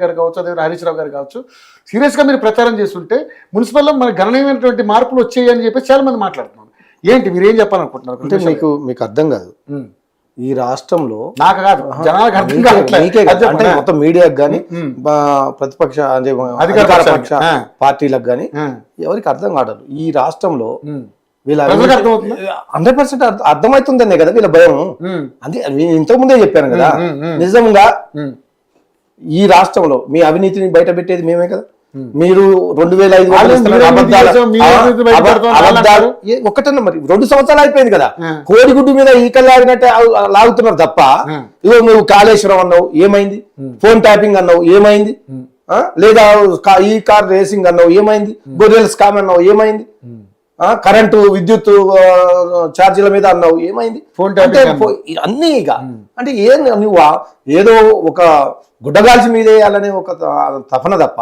గారు కావచ్చు, అదే హరీష్ రావు గారు కావచ్చు, సీరియస్గా మీరు ప్రచారం చేస్తుంటే మున్సిపల్లో మన గణనీయమైనటువంటి మార్పులు వచ్చాయి అని చెప్పి చాలా మంది మాట్లాడుతున్నారు. ఏంటి మీరు ఏం చెప్పాలనుకుంటున్నారు? అంటే మీకు అర్థం కాదు, ఈ రాష్ట్రంలో నాకు కాదు, జనాలకు అర్థం కాదు. అంటే మొత్తం మీడియాకి కానీ ప్రతిపక్ష అధికార పక్ష పార్టీలకు కానీ ఎవరికి అర్థం కాదు. ఈ రాష్ట్రంలో వీళ్ళ 100% అర్థమవుతుందనే కదా వీళ్ళ భయం. అంటే ఇంతకు ముందే చెప్పాను కదా, నిజంగా ఈ రాష్ట్రంలో మీ అవినీతిని బయట పెట్టేది మేమే కదా. మీరు 2500 అబద్ధాలు ఒక్కటన్నా, మరి 2 సంవత్సరాలు అయిపోయింది కదా, కోడిగుడ్డు మీద ఈకలు లాగినట్టే లాగుతున్నారు తప్ప. ఇదో నువ్వు కాళేశ్వరం అన్నావు, ఏమైంది? ఫోన్ ట్యాపింగ్ అన్నావు, ఏమైంది? లేదా ఈ కార్ రేసింగ్ అన్నావు, ఏమైంది? గొర్రెల స్కామ్ అన్నావు, ఏమైంది? కరెంటు విద్యుత్ ఛార్జీల మీద అన్నావు, ఏమైంది? అంటే అన్నీ ఇక అంటే నువ్వు ఏదో ఒక గుడ్డగాల్చి మీద వేయాలనే ఒక తపన తప్ప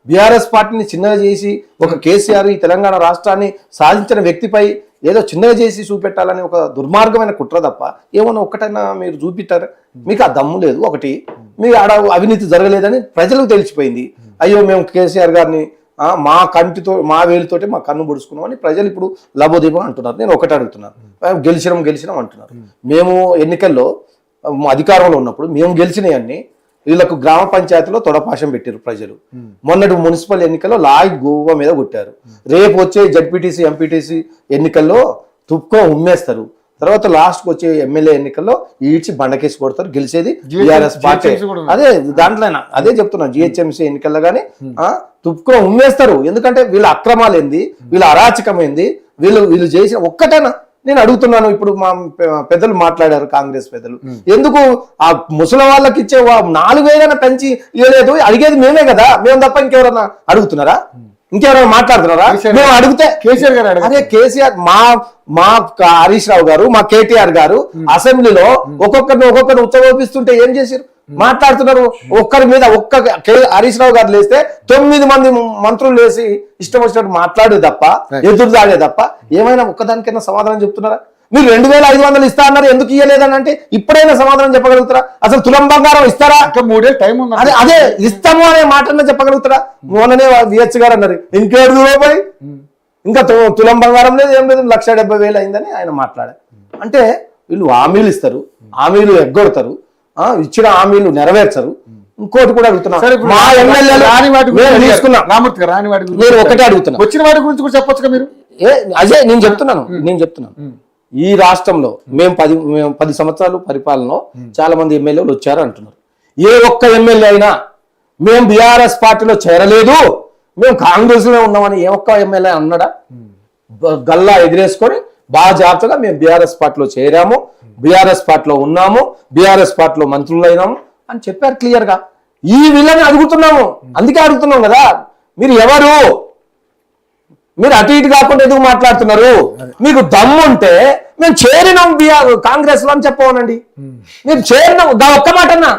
బీఆర్ఎస్ పార్టీని చిన్నగా చేసి ఒక కేసీఆర్ ఈ తెలంగాణ రాష్ట్రాన్ని సాధించిన వ్యక్తిపై ఏదో చిన్నగా చేసి చూపెట్టాలని ఒక దుర్మార్గమైన కుట్ర తప్ప ఏమన్నా ఒక్కటైనా మీరు చూపిట్టారు? మీకు ఆ దమ్ము లేదు. ఒకటి, మీ ఆడ అవినీతి జరగలేదని ప్రజలకు తెలిసిపోయింది. అయ్యో మేము కేసీఆర్ గారిని మా కంటితో మా వేలుతోటి మా కన్ను పొడుచుకున్నాం అని ప్రజలు ఇప్పుడు లబోదీపం అంటున్నారు. నేను ఒకటి అడుగుతున్నాను, గెలిచినాం అంటున్నారు. మేము ఎన్నికల్లో అధికారంలో ఉన్నప్పుడు మేము గెలిచినవన్నీ వీళ్ళకు గ్రామ పంచాయతీలో తొడపాశం పెట్టారు ప్రజలు. మొన్నటి మున్సిపల్ ఎన్నికల్లో లాగి గోవా మీద కొట్టారు. రేపు వచ్చే జడ్పీటీసీ ఎంపీటీసీ ఎన్నికల్లో తుప్పుకో ఉమ్మేస్తారు. తర్వాత లాస్ట్కి వచ్చే ఎమ్మెల్యే ఎన్నికల్లో ఈడ్చి బండకేసి కొడతారు. గెలిచేది టీఆర్ఎస్ పార్టీ. అదే దాంట్లో అదే చెప్తున్నా, జిహెచ్ఎంసీ ఎన్నికల్లో కానీ తుప్పుకో ఉమ్మేస్తారు. ఎందుకంటే వీళ్ళ అక్రమాలు ఏంది, వీళ్ళ అరాచకం ఏంది, వీళ్ళు చేసిన ఒక్కటేనా నేను అడుగుతున్నాను. ఇప్పుడు మా పెద్దలు మాట్లాడారు, కాంగ్రెస్ పెద్దలు, ఎందుకు ఆ ముసలి వాళ్ళకి ఇచ్చే 4000 పెంచి ఇవ్వలేదు? అడిగేది మేమే కదా, మేము తప్ప ఇంకెవరన్నా అడుగుతున్నారా? ఇంకెవరైనా మాట్లాడుతున్నారా? మేము అడిగితే కేసీఆర్ గారు, అదే కేసీఆర్ మా హరీష్ రావు గారు, మా కేటీఆర్ గారు అసెంబ్లీలో ఒక్కొక్కరిని ఉచ్చబోపిస్తుంటే ఏం చేశారు? మాట్లాడుతున్నారు. ఒక్కరి మీద హరీష్ రావు గారు లేస్తే 9 మంది మంత్రులు లేసి ఇష్టం వచ్చినట్టు మాట్లాడే తప్ప, ఎదురు దాడే తప్ప ఏమైనా ఒక్కదానికైనా సమాధానం చెప్తున్నారా? మీరు 2500 ఇస్తా అన్నారు, ఎందుకు ఇయ్యలేదని అంటే ఇప్పుడైనా సమాధానం చెప్పగలుగుతారా? అసలు తులం బంగారం ఇస్తారా? 3 ఏళ్ళ టైం ఉంది. అదే ఇస్తాము అనే మాటన్నా చెప్పగలుగుతారా? మొన్ననే విహెచ్ గారు అన్నారు, ఇంకేడు రూపాయి ఇంకా తులం బంగారం లేదు, ఏం లేదు, 1,70,000 అయిందని ఆయన మాట్లాడారు. అంటే వీళ్ళు హామీలు ఇస్తారు, హామీలు ఎగ్గొడతారు, ఇచ్చిన హామీలు నెరవేర్చరు. ఇంకోటి కూడా అడుగుతున్నా, మా ఎమ్మెల్యేలు నేను ఒకటే అడుగుతున్నా, వచ్చిన వాటి గురించి కూడా చెప్పొచ్చుగా మీరు. అదే నేను చెప్తున్నాను ఈ రాష్ట్రంలో మేము 10 సంవత్సరాలు పరిపాలనలో చాలా మంది ఎమ్మెల్యేలు వచ్చారు అంటున్నారు. ఏ ఒక్క ఎమ్మెల్యే అయినా మేము బీఆర్ఎస్ పార్టీలో చేరలేదు, మేము కాంగ్రెస్ లో ఉన్నామని ఏ ఒక్క ఎమ్మెల్యే అన్నాడా? గల్లా ఎగిరేసుకొని బాగా జాగ్రత్తగా మేము బీఆర్ఎస్ పార్టీలో చేరాము, బీఆర్ఎస్ పార్టీలో ఉన్నాము, బీఆర్ఎస్ పార్టీలో మంత్రులు అయినాము అని చెప్పారు క్లియర్ గా. ఈ వీళ్ళని అడుగుతున్నాము, అందుకే అడుగుతున్నాం కదా, మీరు ఎవరు? మీరు అటు ఇటు కాకుండా ఎందుకు మాట్లాడుతున్నారు? మీకు దమ్ము ఉంటే మేము చేరినాం కాంగ్రెస్ లో అని చెప్పవనండి. మీరు చేరినాం ఒక్క మాట అన్నా,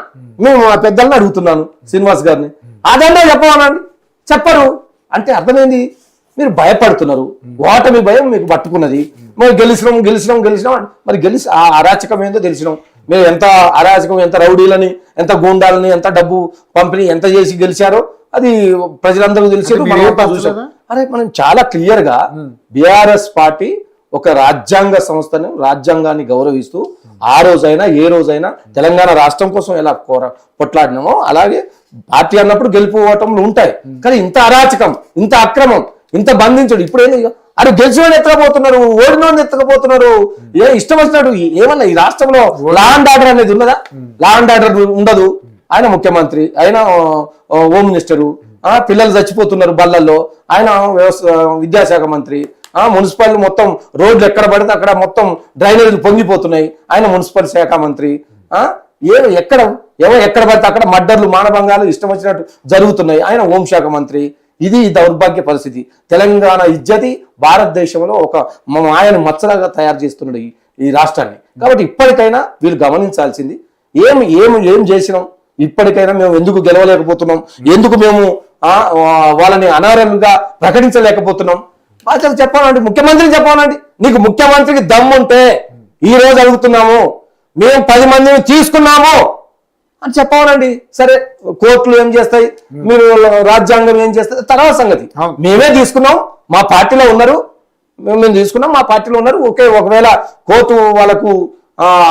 మేము పెద్దల్ని అడుగుతున్నాను, శ్రీనివాస్ గారిని, అదన్నా చెప్పవనండి. చెప్పరు అంటే అర్థమైంది, మీరు భయపడుతున్నారు. ఓటమి భయం మీకు పట్టుకున్నది. మరి గెలిచినాం మరి ఆ అరాచకం ఏందో తెలిసినాం. మీరు ఎంత అరాచకం, ఎంత రౌడీలని, ఎంత గూండాలని, ఎంత డబ్బు పంపిణీ ఎంత చేసి గెలిచారో అది ప్రజలందరూ తెలిసారు. అరే మనం చాలా క్లియర్ గా బీఆర్ఎస్ పార్టీ ఒక రాజ్యాంగ సంస్థను, రాజ్యాంగాన్ని గౌరవిస్తూ ఆ రోజైనా ఏ రోజైనా తెలంగాణ రాష్ట్రం కోసం ఎలా కొట్లాడినామో అలాగే పార్టీ అన్నప్పుడు గెలుపు ఓటములు ఉంటాయి. కానీ ఇంత అరాచకం, ఇంత అక్రమం, ఇంత బంధించడు ఇప్పుడేంది? అరే గెలిచిన ఎత్తకపోతున్నారు, ఓడినోని ఎత్తకపోతున్నారు, ఇష్టం వచ్చినట్టు. ఏమన్నా ఈ రాష్ట్రంలో లా అండ్ ఆర్డర్ అనేది ఉన్నదా? లా అండ్ ఆర్డర్ ఉండదు. ఆయన ముఖ్యమంత్రి, ఆయన హోమ్ మినిస్టరు, పిల్లలు చచ్చిపోతున్నారు బళ్ళల్లో, ఆయన విద్యాశాఖ మంత్రి, మున్సిపల్ మొత్తం రోడ్లు ఎక్కడ పడితే అక్కడ మొత్తం డ్రైనేజీలు పొంగిపోతున్నాయి, ఆయన మున్సిపల్ శాఖ మంత్రి. ఎక్కడ పడితే అక్కడ మర్డర్లు, మానభంగాలు ఇష్టం వచ్చినట్టు జరుగుతున్నాయి, ఆయన హోంశాఖ మంత్రి. ఇది దౌర్భాగ్య పరిస్థితి. తెలంగాణ ఇజ్జతి భారతదేశంలో ఒక మాయను మచ్చలాగా తయారు చేస్తున్నాడు ఈ రాష్ట్రాన్ని. కాబట్టి ఇప్పటికైనా వీళ్ళు గమనించాల్సింది, ఏం చేసినాం, ఇప్పటికైనా మేము ఎందుకు గెలవలేకపోతున్నాం, ఎందుకు మేము వాళ్ళని అనర్హులుగా ప్రకటించలేకపోతున్నాం? బాధ్యత చెప్పాలండి, ముఖ్యమంత్రిని చెప్పాలండి. నీకు ముఖ్యమంత్రికి దమ్ముంటే ఈ రోజు అడుగుతున్నాము, మేము 10 మందిని తీసుకున్నాము, అని చెప్పాలండి. సరే కోర్టులు ఏం చేస్తాయి, మీరు రాజ్యాంగం ఏం చేస్తుంది తర్వాత సంగతి. మేమే తీసుకున్నాం, మా పార్టీలో ఉన్నారు, మేము తీసుకున్నాం, మా పార్టీలో ఉన్నారు. ఒకవేళ కోర్టు వాళ్ళకు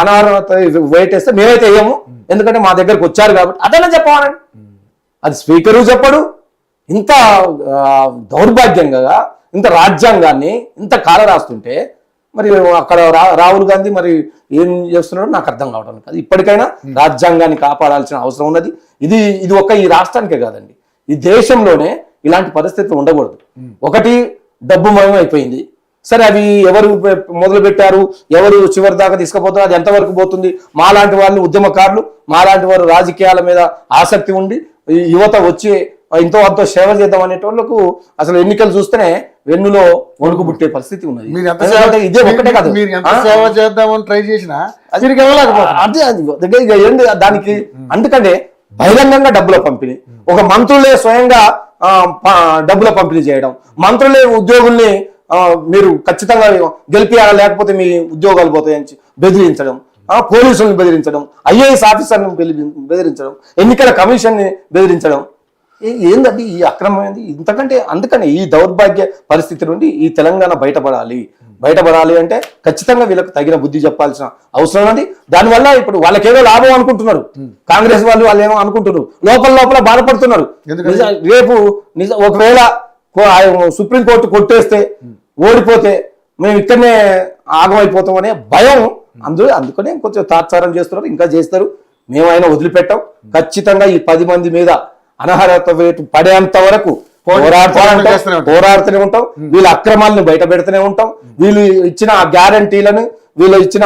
అనర్హత వెయిట్ వేస్తే మేమైతే వేయము, ఎందుకంటే మా దగ్గరకు వచ్చారు కాబట్టి అదన్నా చెప్పాలండి. అది స్పీకరు చెప్పడు. ఇంత దౌర్భాగ్యంగా ఇంత రాజ్యాంగాన్ని ఇంత కాల రాస్తుంటే మరి అక్కడ రాహుల్ గాంధీ మరి ఏం చేస్తున్నాడో నాకు అర్థం కావడం కాదు. ఇప్పటికైనా రాజ్యాంగాన్ని కాపాడాల్సిన అవసరం ఉన్నది. ఇది ఒక్క ఈ రాష్ట్రానికే కాదండి, ఈ దేశంలోనే ఇలాంటి పరిస్థితులు ఉండకూడదు. ఒకటి డబ్బుమయం అయిపోయింది. సరే అవి ఎవరు మొదలు పెట్టారు, ఎవరు చివరి దాకా తీసుకుపోతారు, అది ఎంతవరకు పోతుంది. మాలాంటి వాళ్ళు ఉద్యమకారులు, మాలాంటి వారు రాజకీయాల మీద ఆసక్తి ఉండి యువత వచ్చి ఇంతో అంతో సేవ చేద్దాం అనేటోళ్లకు అసలు ఎన్నికలు చూస్తేనే వెన్నులో వణుకు పుట్టే పరిస్థితి ఉన్నది. ఇదే ఒక్కటే కాదు, సేవ చేద్దామని ట్రై చేసినా అదే దానికి. అందుకనే బహిరంగంగా డబ్బుల పంపిణీ, ఒక మంత్రులే స్వయంగా డబ్బుల పంపిణీ చేయడం, మంత్రులే ఉద్యోగుల్ని మీరు ఖచ్చితంగా గెలిపియాలా లేకపోతే మీ ఉద్యోగాలు పోతాయని బెదిరించడం, పోలీసులను బెదిరించడం, ఐఏఎస్ ఆఫీసర్లను బెదిరించడం, ఎన్నికల కమిషన్ని బెదిరించడం. ఏందండి ఈ అక్రమం ఏంది ఇంతకంటే? అందుకని ఈ దౌర్భాగ్య పరిస్థితి నుండి ఈ తెలంగాణ బయటపడాలి అంటే ఖచ్చితంగా వీళ్ళకి తగిన బుద్ధి చెప్పాల్సిన అవసరం ఉంది. దానివల్ల ఇప్పుడు వాళ్ళకేదో లాభం అనుకుంటున్నారు, కాంగ్రెస్ వాళ్ళు ఏమో అనుకుంటున్నారు, లోపల బాధపడుతున్నారు. రేపు ఒకవేళ సుప్రీంకోర్టు కొట్టేస్తే ఓడిపోతే మేము ఇక్కడనే ఆగమైపోతాం అనే భయం అందుకనే కొంచెం తాత్సారం చేస్తున్నారు, ఇంకా చేస్తారు. మేమైనా వదిలిపెట్టాం. ఖచ్చితంగా ఈ 10 మంది మీద అనర్హత వేటు పడేంత వరకు పోరాడుతూనే ఉంటాం. వీళ్ళ అక్రమాలను బయట పెడుతూనే ఉంటాం. వీళ్ళు ఇచ్చిన గ్యారంటీలను, వీళ్ళు ఇచ్చిన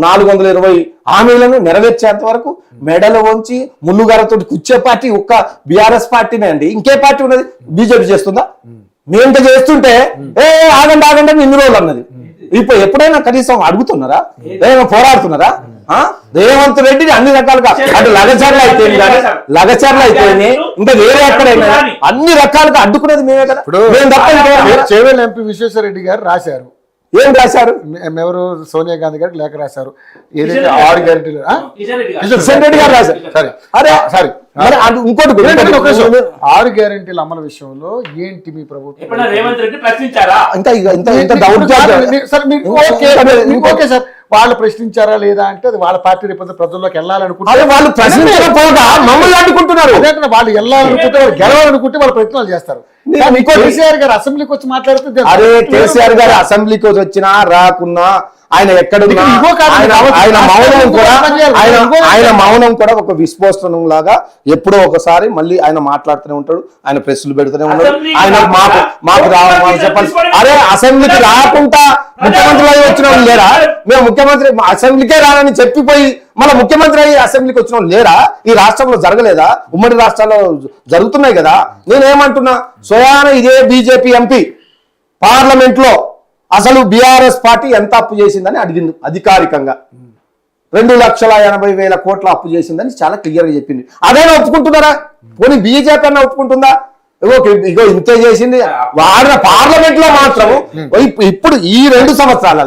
420 హామీలను నెరవేర్చేంత వరకు మెడలు వంచి ముళ్ళుగారతో కూర్చే పార్టీ ఒక్క బీఆర్ఎస్ పార్టీనే అండి. ఇంకే పార్టీ ఉన్నది? బీజేపీ చేస్తుందా? మేంత చేస్తుంటే ఆగండి ఇన్ని రోజులు అన్నది. ఇప్పుడు ఎప్పుడైనా కనీసం అడుగుతున్నారా, ఏమైనా పోరాడుతున్నారా? రేవంత్ రెడ్డిని అన్ని రకాలుగా అటు లగచర్లు అయితేనే ఇంకా వేరే ఎక్కడైనా అన్ని రకాలుగా అడ్డుకునేది మేమే కదా. చేవెళ్ళ ఎంపీ విశ్వేశ్వరరెడ్డి గారు రాశారు. ఏం రాశారు? ఎవరు? సోనియా గాంధీ గారికి లేఖ రాశారు. ఏదైతే 6 గ్యారెంటీలు కిషన్ రెడ్డి గారు రాశారు. ఇంకోటి 6 గ్యారెంటీల అమలు విషయంలో ఏంటి మీ ప్రభుత్వం? ఓకే సార్, వాళ్ళు ప్రశ్నించారా లేదా అంటే అది వాళ్ళ పార్టీ రేపు ప్రజల్లోకి వెళ్ళాలనుకుంటే వాళ్ళు ప్రశ్నించకపోగా మమ్మల్ని అడ్డుకుంటున్నారు. వాళ్ళు వెళ్ళాలనుకుంటే, వాళ్ళు గెలవాలనుకుంటే వాళ్ళు ప్రయత్నాలు చేస్తారు. కేసీఆర్ గారు అసెంబ్లీకి వచ్చి మాట్లాడితే అరే కేసీఆర్ గారు అసెంబ్లీకి వచ్చినా రాకున్నా ఆయన ఎక్కడున్నా ఆయన మౌనం కూడా ఒక విస్ఫోటనం లాగా ఎప్పుడో ఒకసారి మళ్ళీ ఆయన మాట్లాడుతూనే ఉంటాడు. ఆయన ప్రెస్లు పెడుతూనే ఉంటాడు. ఆయన మాకు రావాలి చెప్పాలి. అరే అసెంబ్లీకి రాకుండా ముఖ్యమంత్రి అయ్యి వచ్చిన వాళ్ళు లేరా? మేము ముఖ్యమంత్రి అసెంబ్లీకే రానని చెప్పిపోయి మన ముఖ్యమంత్రి అయ్యి అసెంబ్లీకి వచ్చిన వాళ్ళు లేరా? ఈ రాష్ట్రంలో జరగలేదా? ఉమ్మడి రాష్ట్రాల్లో జరుగుతున్నాయి కదా. నేనేమంటున్నా, స్వయాన ఇదే బీజేపీ ఎంపీ పార్లమెంట్ లో అసలు బీఆర్ఎస్ పార్టీ ఎంత అప్పు చేసిందని అడిగింది అధికారికంగా. 2,80,000 కోట్ల అప్పు చేసిందని చాలా క్లియర్ గా చెప్పింది. అదైనా ఒప్పుకుంటున్నారా? పోనీ బీజేపీ అన్న ఒప్పుకుంటుందా? ఇగో ఇంతే చేసింది. వాడిన పార్లమెంట్ లో మాత్రం ఇప్పుడు ఈ 2 సంవత్సరాల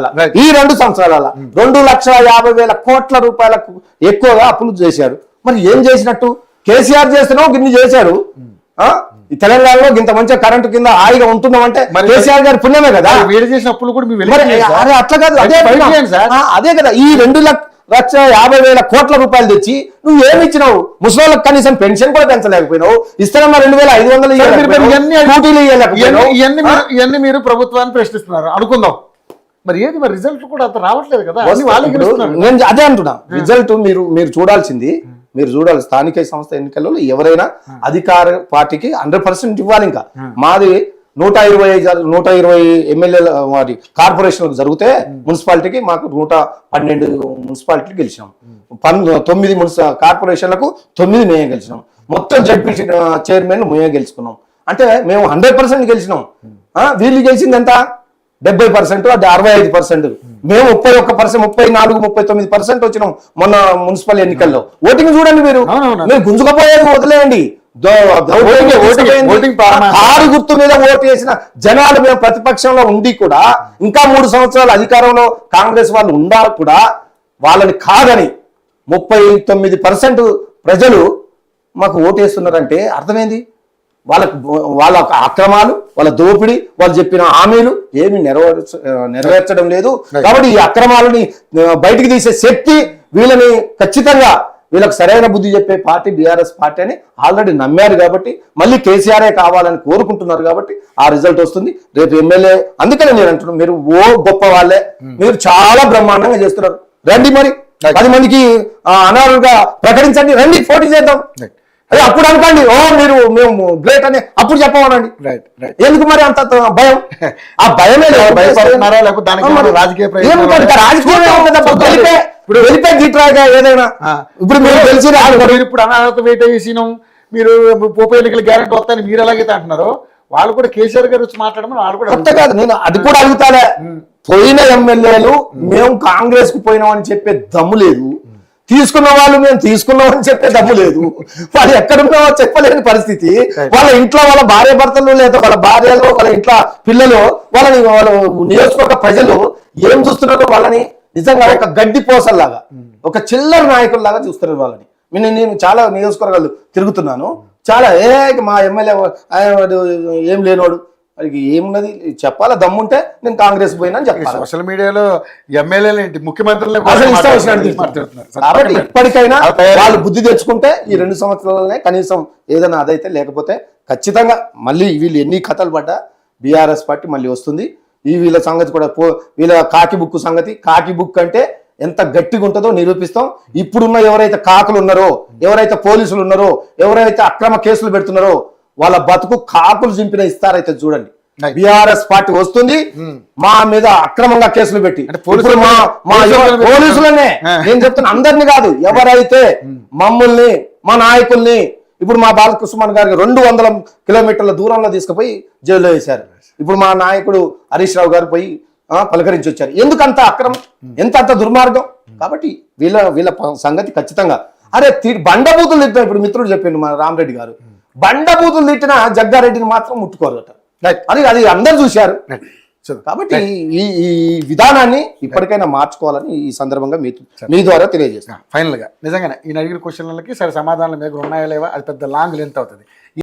2,50,000 కోట్ల రూపాయలకు ఎక్కువగా అప్పులు చేశారు. మరి ఏం చేసినట్టు? కేసీఆర్ చేస్తున్నావు గిన్ని చేశారు. ఈ తెలంగాణలో ఇంత మంచిగా కరెంటు కింద హాయిగా ఉంటున్నామంటే కేసీఆర్ గారి పుణ్యమే కదా. వీడు చేసినప్పుడు కూడా అట్లా కాదు, అదే కదా. ఈ 2,50,000 కోట్ల రూపాయలు తెచ్చి నువ్వు ఏమి ఇచ్చినావు? ముసలిళ్ళకి కనీసం పెన్షన్ కూడా పెంచలేకపోయినావు. ఇస్తానమ్మా 2,500 ఇవన్నీ మీరు ప్రభుత్వాన్ని ప్రశ్నిస్తున్నారు అనుకుందాం. మరి ఏది మరి రిజల్ట్ కూడా అంత రావట్లేదు కదా. నేను అదే అంటున్నా, రిజల్ట్ మీరు చూడాల్సింది. మీరు చూడాలి, స్థానిక సంస్థ ఎన్నికల్లో ఎవరైనా అధికార పార్టీకి 100% ఇవ్వాలి. ఇంకా మాది 120 ఎమ్మెల్యేల వారి కార్పొరేషన్ జరిగితే మున్సిపాలిటీకి మాకు 112 మున్సిపాలిటీలు గెలిచినాం. 9 కార్పొరేషన్లకు 9 మేమే గెలిచినాం. మొత్తం జడ్పీ చైర్మన్ మేమే గెలుచుకున్నాం. అంటే మేము 100% గెలిచినాం. వీళ్ళు గెలిచింది ఎంత? 70%, అది 65%. మేము 31%, 34-39% వచ్చినాం మొన్న మున్సిపల్ ఎన్నికల్లో. ఓటింగ్ చూడండి మీరు గుంజుకపోయేది వదిలేయండి. కారు గుర్తు మీద ఓటు వేసిన జనాలు మేము ప్రతిపక్షంలో ఉండి కూడా ఇంకా 3 సంవత్సరాలు అధికారంలో కాంగ్రెస్ వాళ్ళు ఉండాలి కూడా వాళ్ళని కాదని 39% ప్రజలు మాకు ఓటేస్తున్నారంటే అర్థమైంది వాళ్ళ అక్రమాలు, వాళ్ళ దోపిడీ, వాళ్ళు చెప్పిన హామీలు ఏమి నెరవేర్చడం లేదు. కాబట్టి ఈ అక్రమాలని బయటికి తీసే శక్తి వీళ్ళని ఖచ్చితంగా వీళ్ళకి సరైన బుద్ధి చెప్పే పార్టీ బీఆర్ఎస్ పార్టీ అని ఆల్రెడీ నమ్మారు. కాబట్టి మళ్ళీ కేసీఆరే కావాలని కోరుకుంటున్నారు. కాబట్టి ఆ రిజల్ట్ వస్తుంది రేపు ఎమ్మెల్యే. అందుకనే నేను అంటున్నాను, మీరు గొప్ప వాళ్ళే, మీరు చాలా బ్రహ్మాండంగా చేస్తున్నారు. రండి, మరి 10 మందికి అనర్హులుగా ప్రకటించండి, రండి పోటీ చేద్దాం. అదే అప్పుడు అనుకోండి, మేము గ్రేట్ అని అప్పుడు చెప్పమనండి. ఎందుకు మరి అంత భయం? ఆ భయమే వెళ్ళిపోయి గిట్రాగా ఏదైనా. ఇప్పుడు మీరు తెలిసి ఇప్పుడు అనాథ వేట వేసినాం, మీరు ఉప ఎన్నికల గ్యారెంటీ వస్తాయని మీరు ఎలాగైతే అంటున్నారో వాళ్ళు కూడా కేసీఆర్ గారు వచ్చి మాట్లాడమని వాళ్ళు కూడా కొత్త కాదు. నేను అది కూడా అడుగుతాలే, పోయిన ఎమ్మెల్యేలు మేము కాంగ్రెస్ కు పోయినామని చెప్పే దమ్ము లేదు, తీసుకున్న వాళ్ళు మేము తీసుకున్నామని చెప్పే దమ్ము లేదు. వాళ్ళు ఎక్కడున్నామో చెప్పలేని పరిస్థితి. వాళ్ళ ఇంట్లో వాళ్ళ భార్య భర్తలు లేదా వాళ్ళ భార్యలు, వాళ్ళ ఇంట్లో పిల్లలు, వాళ్ళ నియోజకవర్గ ప్రజలు ఏం చూస్తున్నారో వాళ్ళని నిజంగా ఒక గడ్డి పోసల్లాగా, ఒక చిల్లర నాయకుల్లాగా చూస్తున్నారు వాళ్ళని. నేను చాలా నియోజకవర్గాలు తిరుగుతున్నాను, చాలా మా ఎమ్మెల్యే ఏం లేనోడు, వాడికి ఏమున్నది చెప్పాలా, దమ్ముంటే నేను కాంగ్రెస్ పోయినా అని చెప్పాలి. సోషల్ మీడియాలో ఎమ్మెల్యేలు ఏంటి ముఖ్యమంత్రులు కాబట్టి ఇప్పటికైనా వాళ్ళు బుద్ధి తెచ్చుకుంటే ఈ 2 సంవత్సరాలనే కనీసం ఏదైనా అదైతే, లేకపోతే ఖచ్చితంగా మళ్ళీ వీళ్ళు ఎన్ని కథలు పడ్డా బీఆర్ఎస్ పార్టీ మళ్ళీ వస్తుంది. వీళ్ళ సంగతి కూడా వీళ్ళ కాకి బుక్ సంగతి, కాకి బుక్ అంటే ఎంత గట్టిగా ఉంటుందో నిరూపిస్తాం. ఇప్పుడున్న ఎవరైతే కాకులు ఉన్నారో, ఎవరైతే పోలీసులు ఉన్నారో, ఎవరైతే అక్రమ కేసులు పెడుతున్నారో వాళ్ళ బతుకు కాకులు చింపిన ఇస్తారైతే చూడండి. బీఆర్ఎస్ పార్టీ వస్తుంది, మా మీద అక్రమంగా కేసులు పెట్టి పోలీసులనే నేను చెప్తున్నా, అందరినీ కాదు, ఎవరైతే మమ్మల్ని మా నాయకుల్ని ఇప్పుడు మా బాలకృష్ణ గారికి 200 కిలోమీటర్ల దూరంలో తీసుకుపోయి జైల్లో వేశారు. ఇప్పుడు మా నాయకుడు హరీష్ రావు గారు పోయి పలకరించి వచ్చారు. ఎందుకంత అక్రమం, ఎంత అంత దుర్మార్గం? కాబట్టి వీళ్ళ సంగతి ఖచ్చితంగా అరే బండబూతులు తిట్టారు. ఇప్పుడు మిత్రుడు చెప్పిండు మా రామరెడ్డి గారు, బండబూతులు తిట్టిన జగ్గారెడ్డిని మాత్రం ముట్టుకోరట. అది అందరు చూశారు. కాబట్టి ఈ విధానాన్ని ఇప్పటికైనా మార్చుకోవాలని ఈ సందర్భంగా మీ ద్వారా తెలియజేస్తాను. ఫైనల్ గా నిజంగానే ఈ అడిగిన క్వశ్చన్లకి సరే సమాధానాలు మీకు ఉన్నాయా లేవా, అది పెద్ద లాంగ్ లెంత్ అవుతుంది.